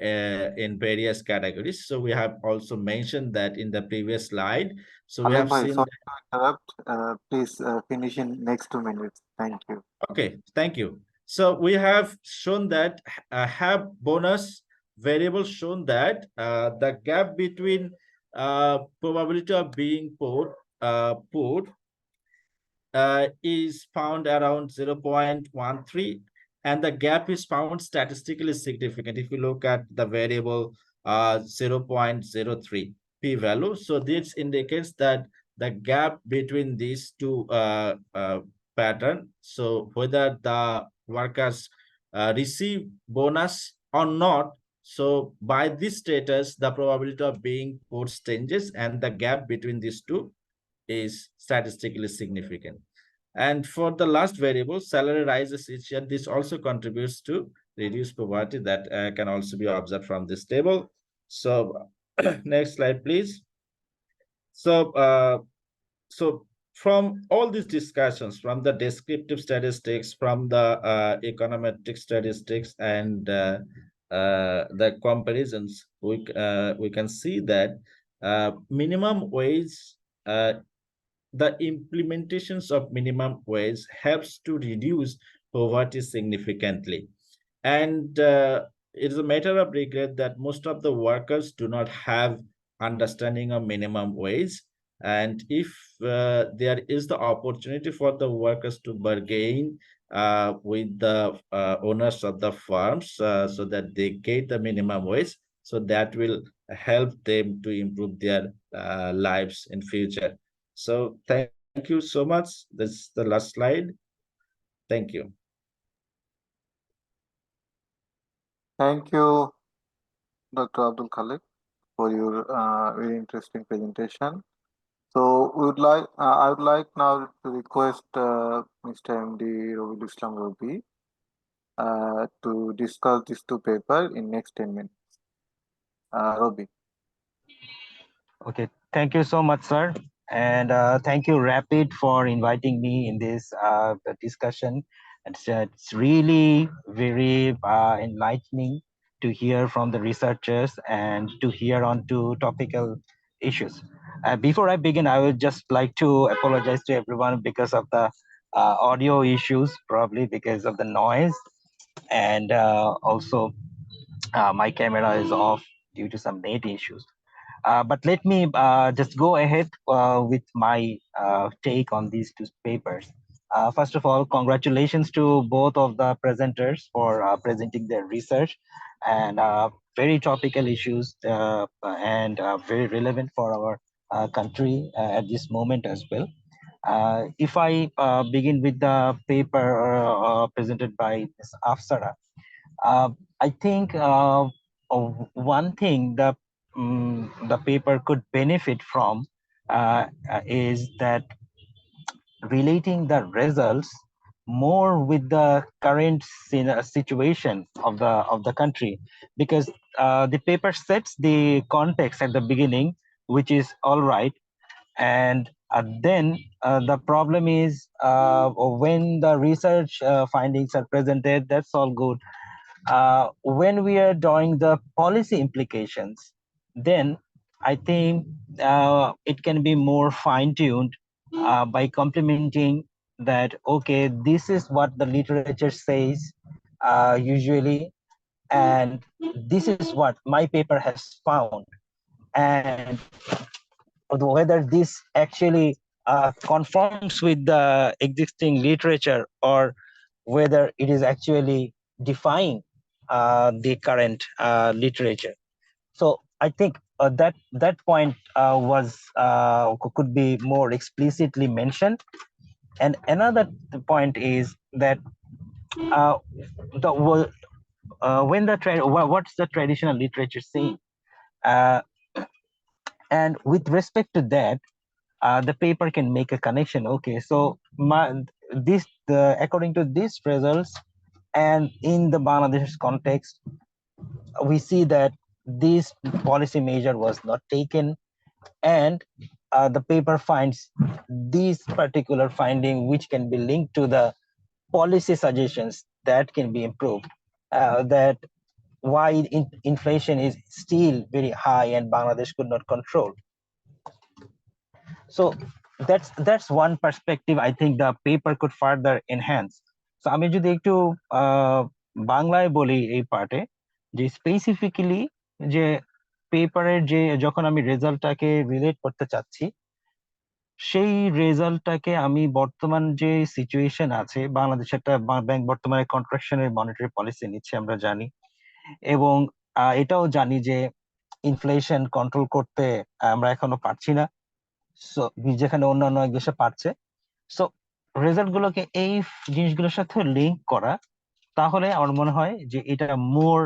in various categories? So we have also mentioned that in the previous slide. So we Alek have bhai, seen. sorry to interrupt. Please finish in next 2 minutes. Thank you. Okay, thank you. So we have shown that have bonus variable shown that the gap between probability of being poor is found around 0.13, and the gap is found statistically significant if you look at the variable 0.03 p-value. So this indicates that the gap between these two pattern, so whether the workers receive bonus or not, so by this status the probability of being poor changes, and the gap between these two is statistically significant. And for the last variable, salary rises each year, this also contributes to reduce poverty. That can also be observed from this table. So next slide, please. So so from all these discussions, from the descriptive statistics, from the econometric statistics, and the comparisons, we can see that minimum wage, the implementations of minimum wage helps to reduce poverty significantly. And it is a matter of regret that most of the workers do not have understanding of minimum wage. And if there is the opportunity for the workers to bargain with the owners of the farms so that they get the minimum wage, so that will help them to improve their lives in future. So thank you so much. This is the last slide. Thank you. Thank you, Dr. Abdul Khalik, for your very interesting presentation. So I would like now to request Mr. MD Robil Islam Robi to discuss these two papers in next 10 minutes. Robi. Okay, thank you so much, sir. And thank you, Rapid, for inviting me in this discussion. It's really very enlightening to hear from the researchers and to hear on to topical issues. Before I begin, I would just like to apologize to everyone because of the audio issues, probably because of the noise, and also my camera is off due to some net issues. But let me just go ahead with my take on these two papers. First of all, congratulations to both of the presenters for presenting their research and very topical issues and very relevant for our country at this moment as well. If I begin with the paper presented by Ms. Afsara, I think one thing the paper could benefit from is that relating the results more with the current situation of the country, because the paper sets the context at the beginning, which is all right, and then the problem is when the research findings are presented, that's all good. When we are drawing the policy implications, then I think it can be more fine-tuned by complementing that, okay, this is what the literature says usually, and this is what my paper has found, and whether this actually conforms with the existing literature or whether it is actually defying the current literature. So I think that point could be more explicitly mentioned. And another point is that when what's the traditional literature saying, and with respect to that, the paper can make a connection. Okay, so according to these results, and in the Bangladesh context, we see that this policy measure was not taken, and the paper finds this particular finding, which can be linked to the policy suggestions that can be improved. That why inflation is still very high and Bangladesh could not control. So that's one perspective I think the paper could further enhance. So আমি যদি একটু বাংলায় বলি এই পার্টে, যে specifically যে পেপারের যে যখন আমি রেজাল্টটাকে রিলেট করতে চাচ্ছি, সেই রেজাল্টটাকে আমি বর্তমান যে সিচুয়েশন আছে, বাংলাদেশ একটা ব্যাংক বর্তমানে কন্ট্রাকশনের মনিটারি পলিসি নিচ্ছে আমরা জানি, এবং এটাও জানি যে ইনফ্লেশন কন্ট্রোল করতে আমরা এখনো পারছি না, সো যেখানে অন্যান্য দেশে পারছে। সো রেজাল্ট গুলোকে এই জিনিসগুলোর সাথে লিঙ্ক করা, তাহলে আমার মনে হয় যে এটা মোর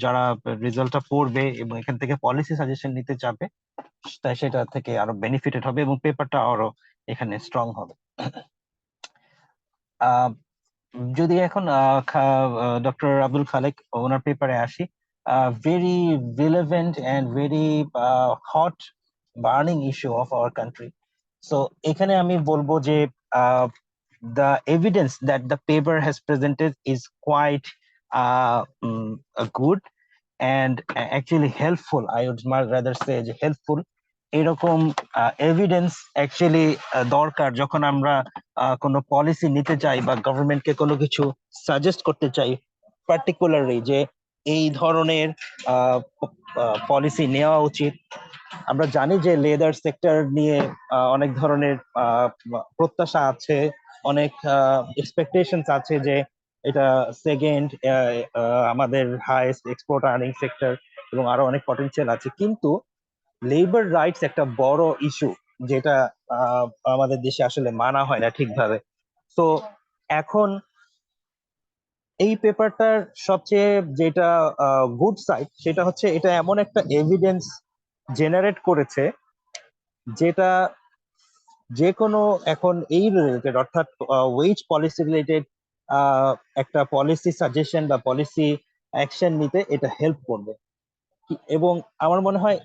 যারা রেজাল্টটা পড়বে এবং এখান থেকে পলিসি সাজেশন নিতে চাবে, তাই সেটা থেকে আরো বেনিফিটেড হবে এবং পেপারটা আরো এখানে স্ট্রং হবে। যদি এখন ডক্টর আব্দুল খালেক ওনার পেপারে আসি, very relevant and very hot burning issue of our country. So এখানে আমি বলবো যে the evidence that the paper has presented is quite good and actually helpful. I would rather say helpful. এরকম এভিডেন্স অ্যাকচুয়ালি দরকার যখন আমরা কোনো policy নিতে চাই বা গভর্নমেন্টকে কোনো কিছু সাজেস্ট করতে চাই, পার্টিকুলারলি যে এই ধরনের পলিসি নেওয়া উচিত। আমরা জানি যে লেদার সেক্টর নিয়ে অনেক ধরনের প্রত্যাশা আছে, অনেক এক্সপেকটেশনস আছে যে এটা সেকেন্ড আমাদের হাইয়েস্ট এক্সপোর্ট আর্নিং সেক্টর এবং আরো অনেক পটেনশিয়াল আছে, কিন্তু লেবার রাইটস একটা বড় ইস্যু যেটা আমাদের দেশে আসলে মানা হয় না ঠিকভাবে। তো এখন এই পেপারটার সবচেয়ে যেটা গুড সাইড, সেটা হচ্ছে এটা এমন একটা এভিডেন্স জেনারেট করেছে যেটা যে কোনো এখন এই রিলেটেড, অর্থাৎ ওয়েজ পলিসি রিলেটেড একটা পলিসি সাজেশন বা পলিসি অ্যাকশন নিতে এটা হেল্প করবে। এবং আমার মনে হয়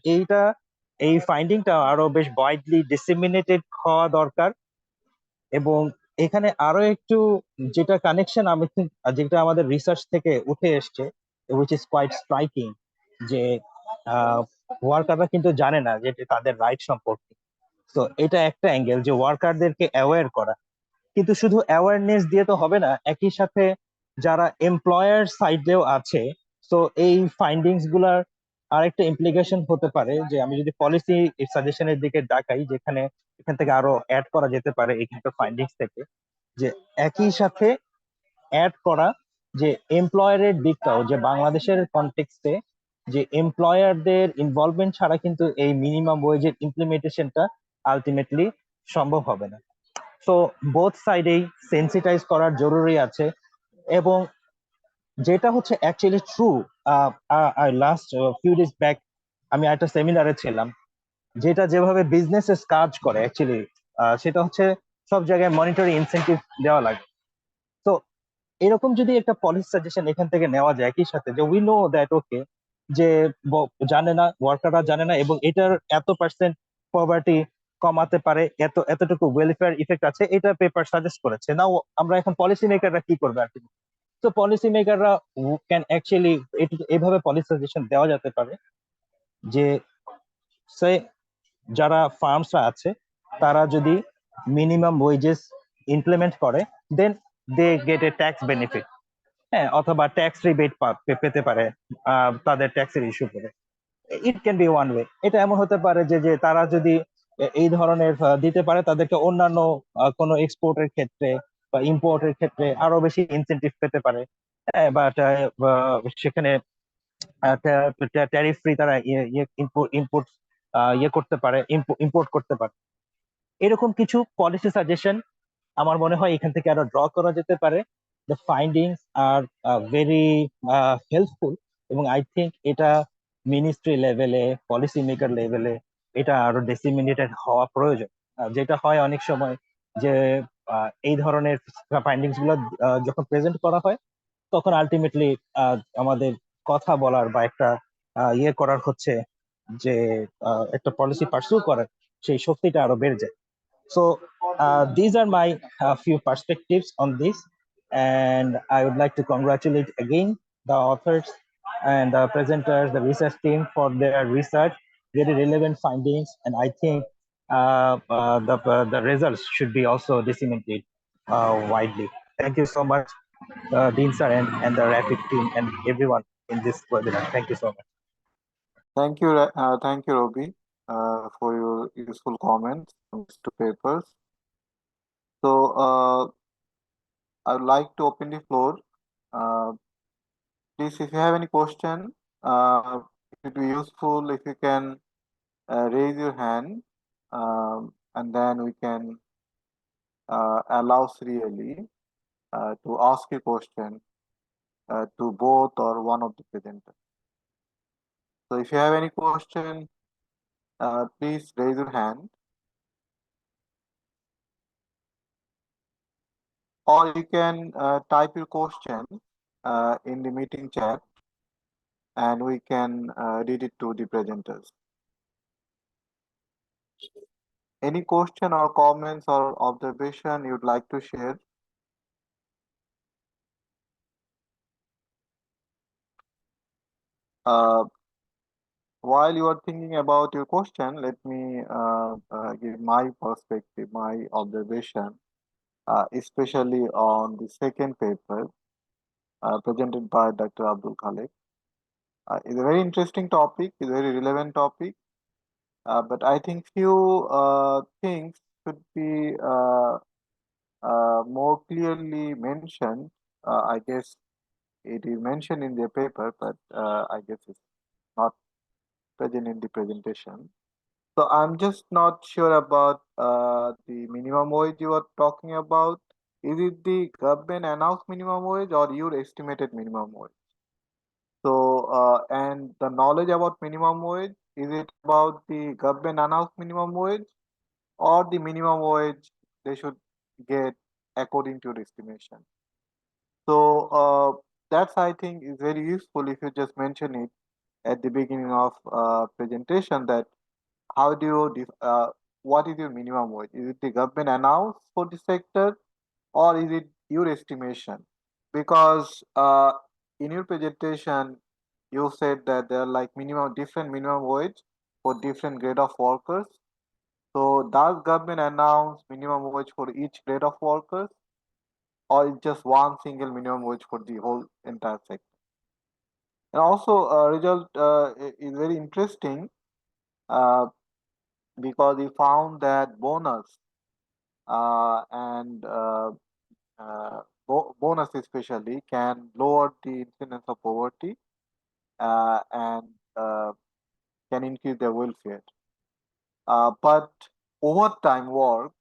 এই ফাইন্ডিংটা আরো বেশ ওয়াইডলি ডিসেমিনেটেড হওয়া দরকার। এবং এখানে আরো একটু যেটা কানেকশন আমি থিঙ্ক যেটা আমাদের রিসার্চ থেকে উঠে এসছে, which is quite striking, যে ওয়ার্কাররা কিন্তু জানে না যে এটা তাদের রাইট সম্পর্কে। তো এটা একটা অ্যাঙ্গেল যে ওয়ার্কারদেরকে অ্যাওয়্যার করা। কিন্তু শুধু অ্যাওয়ারনেস দিয়ে তো হবে না, একই সাথে যারা এমপ্লয়ার সাইডেও আছে, তো এই ফাইন্ডিংস গুলার আরেকটা ইমপ্লিকেশন হতে পারে যে আমি যদি পলিসি সাজেশনের দিকে ডাকাই, যেখানে এখান থেকে আরো অ্যাড করা যেতে পারে এখানকার ফাইন্ডিংস থেকে, যে একই সাথে অ্যাড করা যে এমপ্লয়ারের দিকটাও, যে বাংলাদেশের কনটেক্সটে যে এমপ্লয়ারদের ইনভলভমেন্ট ছাড়া কিন্তু এই মিনিমাম ওয়েজের ইমপ্লিমেন্টেশনটা আলটিমেটলি সম্ভব হবে না। তো বোথ সাইডেই সেন্সিটাইজ করার জরুরি আছে। এবং যেটা হচ্ছে actually true, last few days back আমি একটা সেমিনারে ছিলাম, যেটা যেভাবে বিজনেসেস কাজ করে অ্যাকচুয়ালি সেটা হচ্ছে সব জায়গায় মনিটরি ইনসেন্টিভ দেওয়া লাগে। তো এরকম যদি একটা পলিসি সাজেশন এখান থেকে নেওয়া যায়, একই সাথে যে উই নো দ্যাট ওকে, যে জানে না, ওয়ার্কাররা জানে না, এবং এটার এত পার্সেন্ট পভার্টি কমাতে পারে, এতটুকু ওয়েলফেয়ার ইফেক্ট আছে, এটা পেপার সাজেস্ট করেছে। নাও আমরা এখন পলিসি মেকাররা কি করবে আর কি? তো পলিসি মেকাররা ক্যান অ্যাকচুয়ালি এইভাবে পলিসি সাজেশন দেওয়া যেতে পারে যে সে যারা ফার্মসরা আছে তারা যদি মিনিমাম ওয়েজেস ইমপ্লিমেন্ট করে, then they get a tax benefit. হ্যাঁ, অথবা ট্যাক্স রিবেট পেতে পারে তাদের ট্যাক্সের ইস্যু করে। It can be one way. এটা এমন হতে পারে যে যে তারা যদি এই ধরনের দিতে পারে, তাদেরকে অন্যান্য কোনো এক্সপোর্টের ক্ষেত্রে বা ইম্পোর্টের ক্ষেত্রে আরো বেশি ইনসেন্টিভ পেতে পারে। হ্যাঁ, বাট সেখানে ট্যারিফ ফ্রি তারা ইম্পোর্ট করতে পারে, ইম্পোর্ট করতে পারে। এরকম কিছু পলিসি সাজেশন আমার মনে হয় এখান থেকে আরো ড্র করা যেতে পারে। The findings are very helpful, এবং আই থিঙ্ক এটা মিনিস্ট্রি লেভেলে, পলিসি মেকার লেভেলে এটা আরো ডিসিমিনেটেড হওয়া প্রয়োজন। যেটা হয় অনেক সময় যে এই ধরনের ফাইন্ডিংস গুলো যখন প্রেজেন্ট করা হয়, তখন আলটিমেটলি আমাদের কথা বলার বা একটা করার হচ্ছে যে একটা পলিসি পার্সু করার সেই শক্তিটা আরো বেড়ে যায়। So these are my few perspectives on this, and I would like to congratulate again the authors and the presenters, the research team for their research, very relevant findings, and I think the results should be also disseminated widely. Thank you so much, Dean sir, and the Rapid team and everyone in this webinar. Thank you so much. Thank you, Robi, for your useful comments on these two papers. So, I would like to open the floor. Please, if you have any question, it would be useful if you can raise your hand, and then we can allow Sriali to ask a question to both or one of the presenters. So, if you have any question, please raise your hand, or you can type your question in the meeting chat, and we can read it to the presenters. Any question or comments or observation you'd like to share? While you are thinking about your question, let me give my perspective, my observation, especially on the second paper presented by Dr. Abdul Khalik. It's a very interesting topic, it's a very relevant topic, but I think few things should be more clearly mentioned. I guess it is mentioned in the paper, but I guess it's not present in the presentation. So I'm just not sure about the minimum wage you are talking about. Is it the government announced minimum wage or your estimated minimum wage? So and the knowledge about minimum wage, is it about the government announced minimum wage or the minimum wage they should get according to your estimation? So that's I think is very useful if you just mention it at the beginning of presentation that how do you what is your minimum wage? Is it the government announced for the sector or is it your estimation? Because in your presentation you said that there are like different minimum wage for different grade of workers. So does government announce minimum wage for each grade of workers, or is just one single minimum wage for the whole entire sector? And also, result is very interesting uh, because we found that bonus and bonus especially can lower the incidence of poverty and can increase their welfare. But overtime work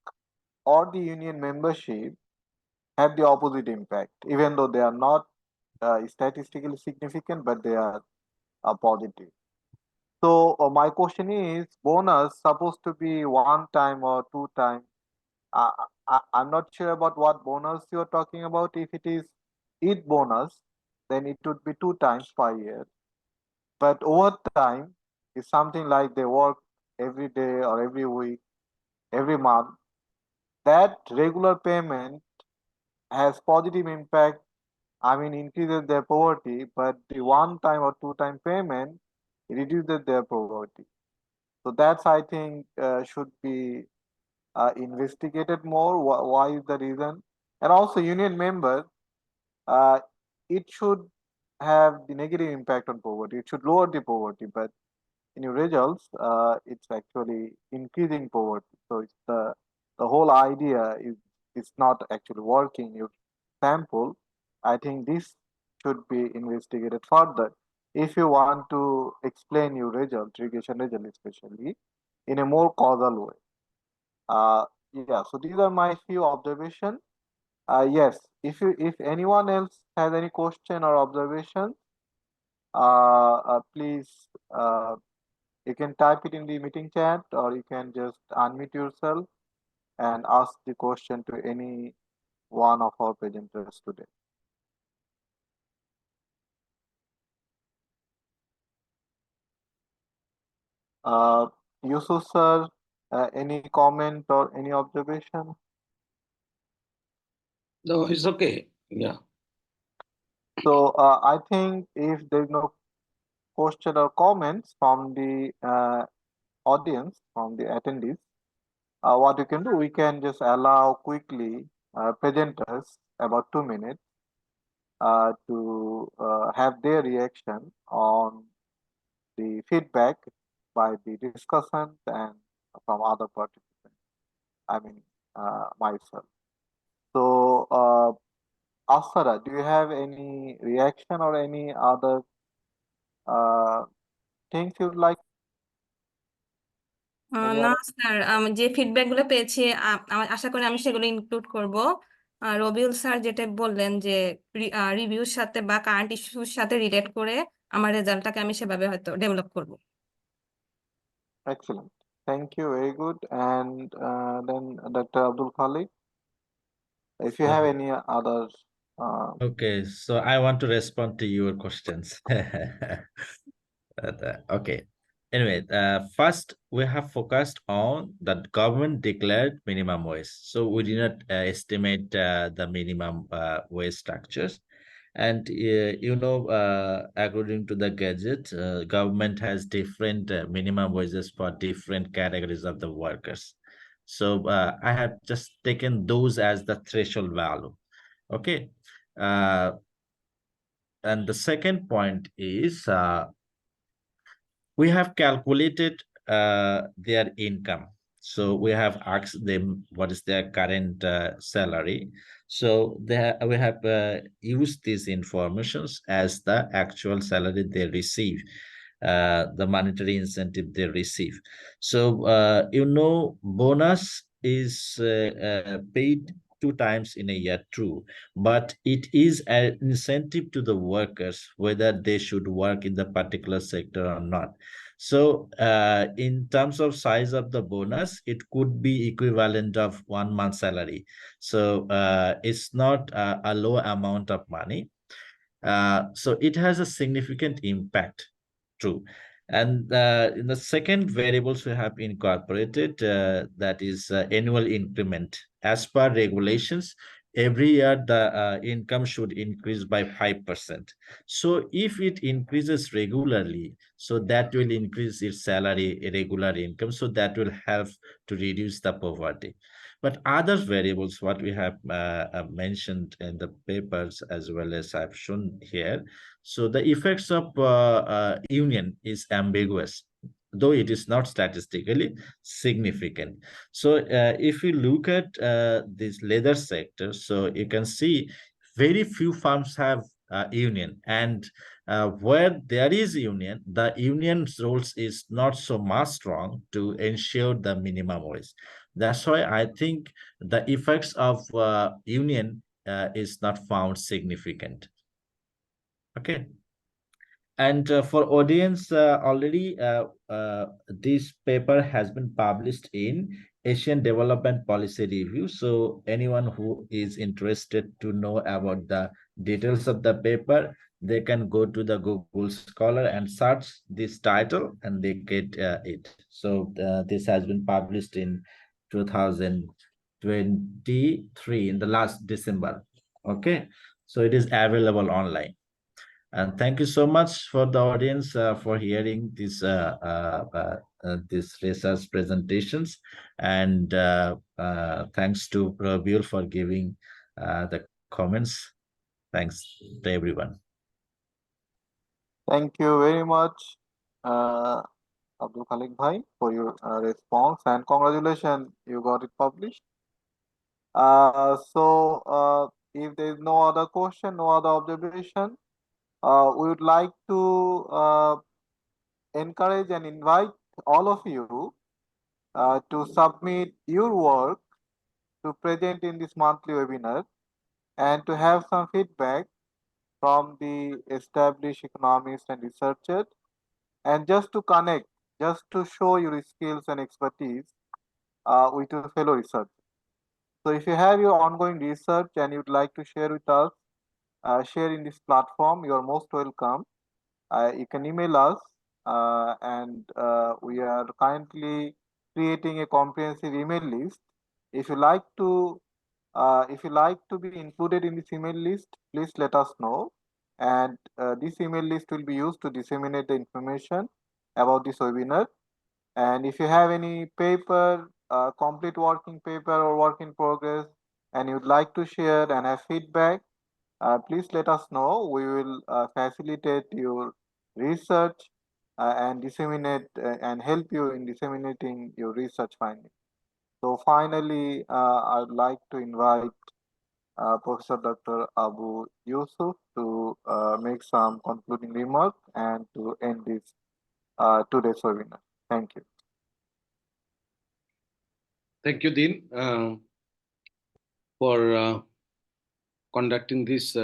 or the union membership have the opposite impact, even though they are not statistically significant, but they are positive. So my question is, bonus supposed to be one time or two time? Uh, I'm not sure about what bonus you're talking about. If it is each bonus, then it would be two times per year. But overtime is something like they work every day or every week, every month. That regular payment has positive impact. I mean, increases their poverty, but the one time or two time payment reduces their poverty. So that's, I think, should be investigated more. Why is the reason? And also, union member, uh, it should have the negative impact on poverty. It should lower the poverty, but in your results, it's actually increasing poverty. So it's the whole idea is it's not actually working. Your sample, I think this should be investigated further. If you want to explain your result, regression result especially, in a more causal way. Yeah, so these are my few observations. Yes, if anyone else has any question or observation, please you can type it in the meeting chat, or you can just unmute yourself and ask the question to any one of our presenters today. Yusuf sir, any comment or any observation? No, it's okay. Yeah. So I think if there's no question or comments from the audience, from the attendees, what you can do, we can just allow quickly presenters about 2 minutes to have their reaction on the feedback by the discussant and from other participants. I mean, myself. So, Asara, do you have any reaction or any other things you'd like? Any না other? Sir, আমি যে feedback গুলো পেয়েছি আশা করি আমি সেগুলো include করব। Rabiul sir যেটা বললেন যে রিভিউর সাথে বা কারেন্ট ইস্যুর সাথে রিলেট করে আমার রেজাল্টটাকে আমি সেভাবে হয়তো ডেভেলপ করব। Excellent. Thank you. Very good. And then Dr. Abdul Khalik, if you have any other. Okay, so I want to respond to your questions. Okay. Anyway, first we have focused on the government declared minimum wage. So we did not estimate the minimum wage structures. And according to the gadget, government has different minimum wages for different categories of the workers. So I have just taken those as the threshold value. Okay. And the second point is we have calculated their income. So we have asked them what is their current salary. So we have used these informations as the actual salary they receive, the monetary incentive they receive. So, bonus is paid 2 times in a year, true, but it is an incentive to the workers whether they should work in the particular sector or not. So in terms of size of the bonus, it could be equivalent of 1 month's salary. So it's not a low amount of money. So it has a significant impact, true. And in the second variables we have incorporated, that is annual increment. As per regulations, every year the income should increase by 5%. So if it increases regularly, so that will increase its salary, regular income, so that will help to reduce the poverty. But other variables, what we have mentioned in the papers as well as I've shown here, so the effects of union is ambiguous, though it is not statistically significant. So if you look at this leather sector, so you can see very few firms have union, and where there is union, the union's roles is not so much strong to ensure the minimum wage. That's why I think the effects of union is not found significant. Okay. And for audience, already this paper has been published in Asian Development Policy Review. So anyone who is interested to know about the details of the paper, they can go to the Google Scholar and search this title and they get it. So this has been published in 2023 in the last December. Okay, so it is available online. And thank you so much for the audience for hearing this research presentations. And thanks to Prabir for giving the comments. Thanks to everyone. Thank you very much, Abdul Khalik Bhai, for your response, and congratulations, you got it published. If there is no other question, no other observation, we would like to encourage and invite all of you to submit your work to present in this monthly webinar and to have some feedback from the established economists and researchers, and just to connect, just to show your skills and expertise with your fellow researchers. So if you have your ongoing research and you'd like to share with us, share in this platform, you are most welcome. You can email us, and we are currently creating a comprehensive email list. If you like to be included in this email list, please let us know. And this email list will be used to disseminate the information about this webinar. And if you have any paper, complete working paper or work in progress, and you'd like to share and have feedback, please let us know. We will facilitate your research and disseminate and help you in disseminating your research findings. So finally, I'd like to invite Professor Dr. Abu Yusuf to make some concluding remarks and to end this today's webinar. Thank you. Thank you, Dean, for conducting this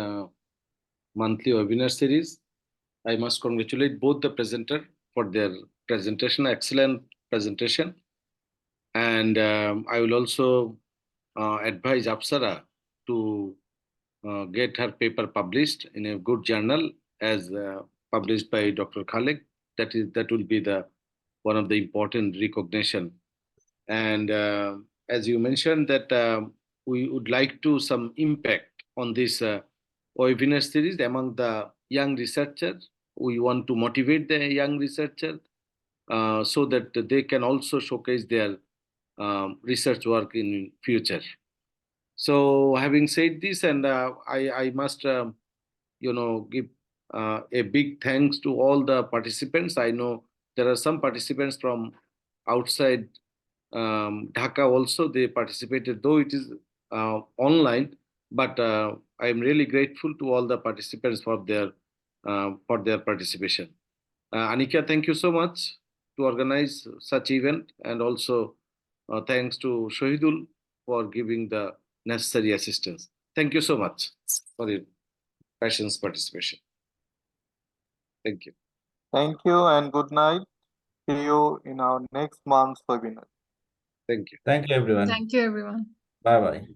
monthly webinar series. I must congratulate both the presenter for their presentation, excellent presentation. And I will also advise Apsara to get her paper published in a good journal as published by Dr. Khalid. That will be the one of the important recognition. And as you mentioned that we would like to some impact on this webinar series among the young researchers. We want to motivate the young researchers so that they can also showcase their research work in future. So having said this, and I must give a big thanks to all the participants. I know there are some participants from outside Dhaka also. They participated, though it is online, but I am really grateful to all the participants for their participation. Anika, thank you so much to organize such event, and also thanks to Shahidul for giving the necessary assistance. Thank you so much for your passion's participation. Thank you. Thank you and good night. See you in our next month's webinar. Thank you. Thank you, everyone. Thank you, everyone. Bye-bye.